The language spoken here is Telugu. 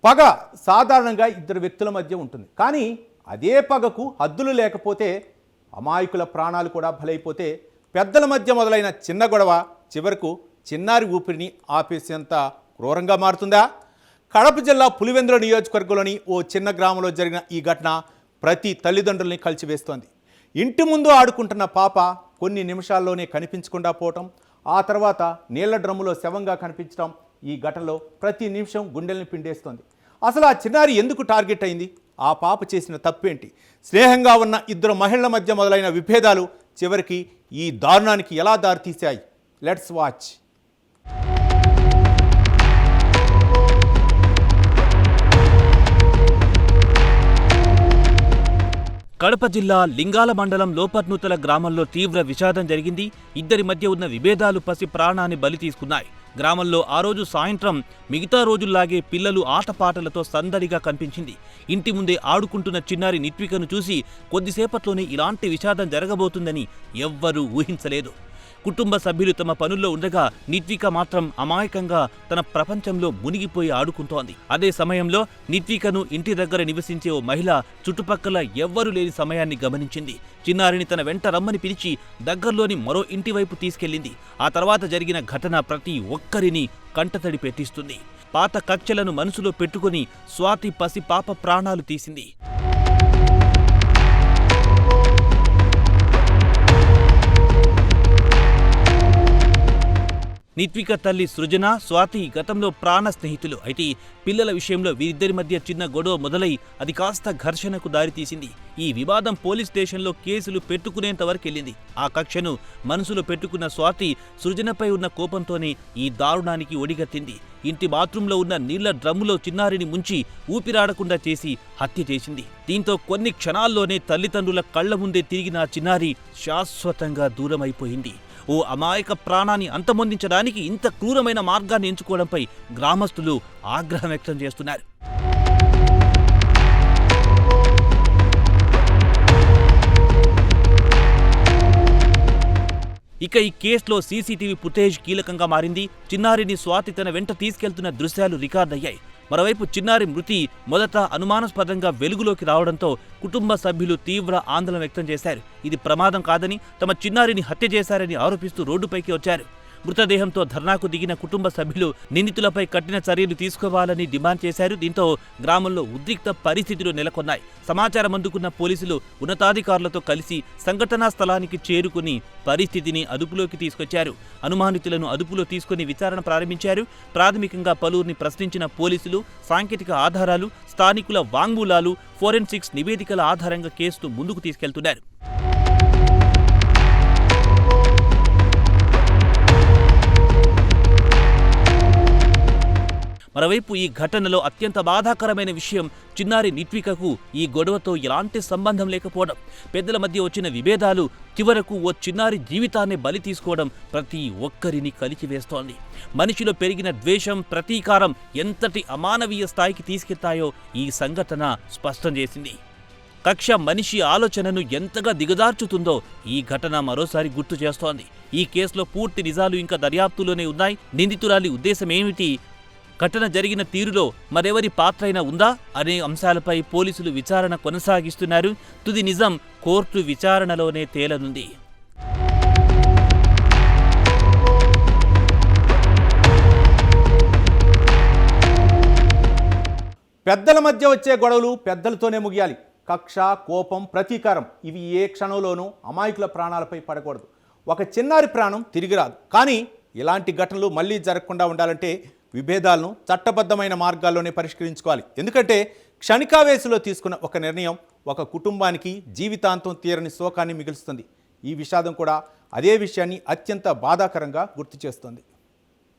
పగ సాధారణంగా ఇద్దరు వ్యక్తుల మధ్య ఉంటుంది. కానీ అదే పగకు హద్దులు లేకపోతే అమాయకుల ప్రాణాలు కూడా బలైపోతే పెద్దల మధ్య మొదలైన చిన్న గొడవ చివరకు చిన్నారి ఊపిరిని ఆపేసేంత క్రూరంగా మారుతుందా? కడప జిల్లా పులివెందుల నియోజకవర్గంలోని ఓ చిన్న గ్రామంలో జరిగిన ఈ ఘటన ప్రతి తల్లిదండ్రుల్ని కలిచివేస్తోంది. ఇంటి ముందు ఆడుకుంటున్న పాప కొన్ని నిమిషాల్లోనే కనిపించకుండా పోవటం, ఆ తర్వాత నీళ్ల డ్రమ్ములో శవంగా కనిపించడం ఈ ఘటనలో ప్రతి నిమిషం గుండెల్ని పిండేస్తోంది. అసలు ఆ చిన్నారి ఎందుకు టార్గెట్ అయింది? ఆ పాప చేసిన తప్పేంటి? స్నేహంగా ఉన్న ఇద్దరు మహిళల మధ్య మొదలైన విభేదాలు చివరికి ఈ దారుణానికి ఎలా దారితీశాయి? Let's watch. కడప జిల్లా లింగాల మండలం లోపర్నూతల గ్రామంలో తీవ్ర విషాదం జరిగింది. ఇద్దరి మధ్య ఉన్న విభేదాలు పసి ప్రాణాన్ని బలి తీసుకున్నాయి. గ్రామంలో ఆ రోజు సాయంత్రం మిగతా రోజుల్లాగే పిల్లలు ఆటపాటలతో సందడిగా కనిపించింది. ఇంటి ముందే ఆడుకుంటున్న చిన్నారి నిత్వికను చూసి కొద్దిసేపట్లోనే ఇలాంటి విషాదం జరగబోతుందని ఎవ్వరూ ఊహించలేదు. కుటుంబ సభ్యులు తమ పనుల్లో ఉండగా నిత్విక మాత్రం అమాయకంగా తన ప్రపంచంలో మునిగిపోయి ఆడుకుంటోంది. అదే సమయంలో నిత్వికను ఇంటి దగ్గర నివసించే ఓ మహిళ చుట్టుపక్కల ఎవ్వరూ లేని సమయాన్ని గమనించింది. చిన్నారిని తన వెంట రమ్మని పిలిచి దగ్గరలోని మరో ఇంటి వైపు తీసుకెళ్లింది. ఆ తర్వాత జరిగిన ఘటన ప్రతి ఒక్కరిని కంటతడి పెట్టిస్తుంది. పాత కక్షలను మనసులో పెట్టుకుని స్వాతి పసి పాప ప్రాణాలు తీసింది. నిత్విక తల్లి సృజన, స్వాతి గతంలో ప్రాణ స్నేహితులు. అయితే పిల్లల విషయంలో వీరిద్దరి మధ్య చిన్న గొడవ మొదలై అది కాస్త ఘర్షణకు దారితీసింది. ఈ వివాదం పోలీస్ స్టేషన్లో కేసులు పెట్టుకునేంత వరకెళ్లింది. ఆ కక్షను మనసులో పెట్టుకున్న స్వాతి సృజనపై ఉన్న కోపంతోనే ఈ దారుణానికి ఒడిగట్టింది. ఇంటి బాత్రూంలో ఉన్న నీళ్ల డ్రమ్ములో చిన్నారిని ముంచి ఊపిరాడకుండా చేసి హత్య చేసింది. దీంతో కొన్ని క్షణాల్లోనే తల్లిదండ్రుల కళ్ల ముందే తిరిగిన చిన్నారి శాశ్వతంగా దూరమైపోయింది. ఓ అమాయక ప్రాణాన్ని అంతమొందించడానికి ఇంత క్రూరమైన మార్గాన్ని ఎంచుకోవడంపై గ్రామస్తులు ఆగ్రహం వ్యక్తం చేస్తున్నారు. ఇక ఈ కేసులో సీసీటీవీ ఫుటేజ్ కీలకంగా మారింది. చిన్నారిని స్వాతి తన వెంట తీసుకెళ్తున్న దృశ్యాలు రికార్డయ్యాయి. మరోవైపు చిన్నారి మృతి మొదట అనుమానాస్పదంగా వెలుగులోకి రావడంతో కుటుంబ సభ్యులు తీవ్ర ఆందోళన వ్యక్తం చేశారు. ఇది ప్రమాదం కాదని తమ చిన్నారిని హత్య చేశారని ఆరోపిస్తూ రోడ్డుపైకి వచ్చారు. మృతదేహంతో ధర్నాకు దిగిన కుటుంబ సభ్యులు నిందితులపై కఠిన చర్యలు తీసుకోవాలని డిమాండ్ చేశారు. దీంతో గ్రామంలో ఉద్రిక్త పరిస్థితులు నెలకొన్నాయి. సమాచారం అందుకున్న పోలీసులు ఉన్నతాధికారులతో కలిసి సంఘటనా స్థలానికి చేరుకుని పరిస్థితిని అదుపులోకి తీసుకొచ్చారు. అనుమానితులను అదుపులో తీసుకుని విచారణ ప్రారంభించారు. ప్రాథమికంగా పలువురిని ప్రశ్నించిన పోలీసులు సాంకేతిక ఆధారాలు, స్థానికుల వాంగ్మూలాలు, ఫోరెన్సిక్స్ నివేదికల ఆధారంగా కేసును ముందుకు తీసుకెళ్తున్నారు. మరోవైపు ఈ ఘటనలో అత్యంత బాధాకరమైన విషయం చిన్నారి నిత్వికకు ఈ గొడవతో ఎలాంటి సంబంధం లేకపోవడం. పెద్దల మధ్య వచ్చిన విభేదాలు చివరకు ఓ చిన్నారి జీవితాన్ని బలి తీసుకోవడం ప్రతి ఒక్కరిని కలిచివేస్తోంది. మనిషిలో పెరిగిన ద్వేషం, ప్రతీకారం ఎంతటి అమానవీయ స్థాయికి తీసుకెళ్తాయో ఈ సంఘటన స్పష్టం చేసింది. కక్ష మనిషి ఆలోచనను ఎంతగా దిగజార్చుతుందో ఈ ఘటన మరోసారి గుర్తు చేస్తోంది. ఈ కేసులో పూర్తి నిజాలు ఇంకా దర్యాప్తులోనే ఉన్నాయి. నిందితురాలి ఉద్దేశం ఏమిటి, ఘటన జరిగిన తీరులో మరెవరి పాత్రైనా ఉందా అనే అంశాలపై పోలీసులు విచారణ కొనసాగిస్తున్నారు. తుది నిజం కోర్టు విచారణలోనే తేలనుంది. పెద్దల మధ్య వచ్చే గొడవలు పెద్దలతోనే ముగియాలి. కక్ష, కోపం, ప్రతీకారం ఇవి ఏ క్షణంలోనూ అమాయకుల ప్రాణాలపై పడకూడదు. ఒక చిన్నారి ప్రాణం తిరిగి రాదు. కానీ ఇలాంటి ఘటనలు మళ్ళీ జరగకుండా ఉండాలంటే విభేదాలను చట్టబద్ధమైన మార్గాల్లోనే పరిష్కరించుకోవాలి. ఎందుకంటే క్షణికావేశంలో తీసుకున్న ఒక నిర్ణయం ఒక కుటుంబానికి జీవితాంతం తీరని శోకాన్ని మిగులుస్తుంది. ఈ విషాదం కూడా అదే విషయాన్ని అత్యంత బాధాకరంగా గుర్తు చేస్తుంది.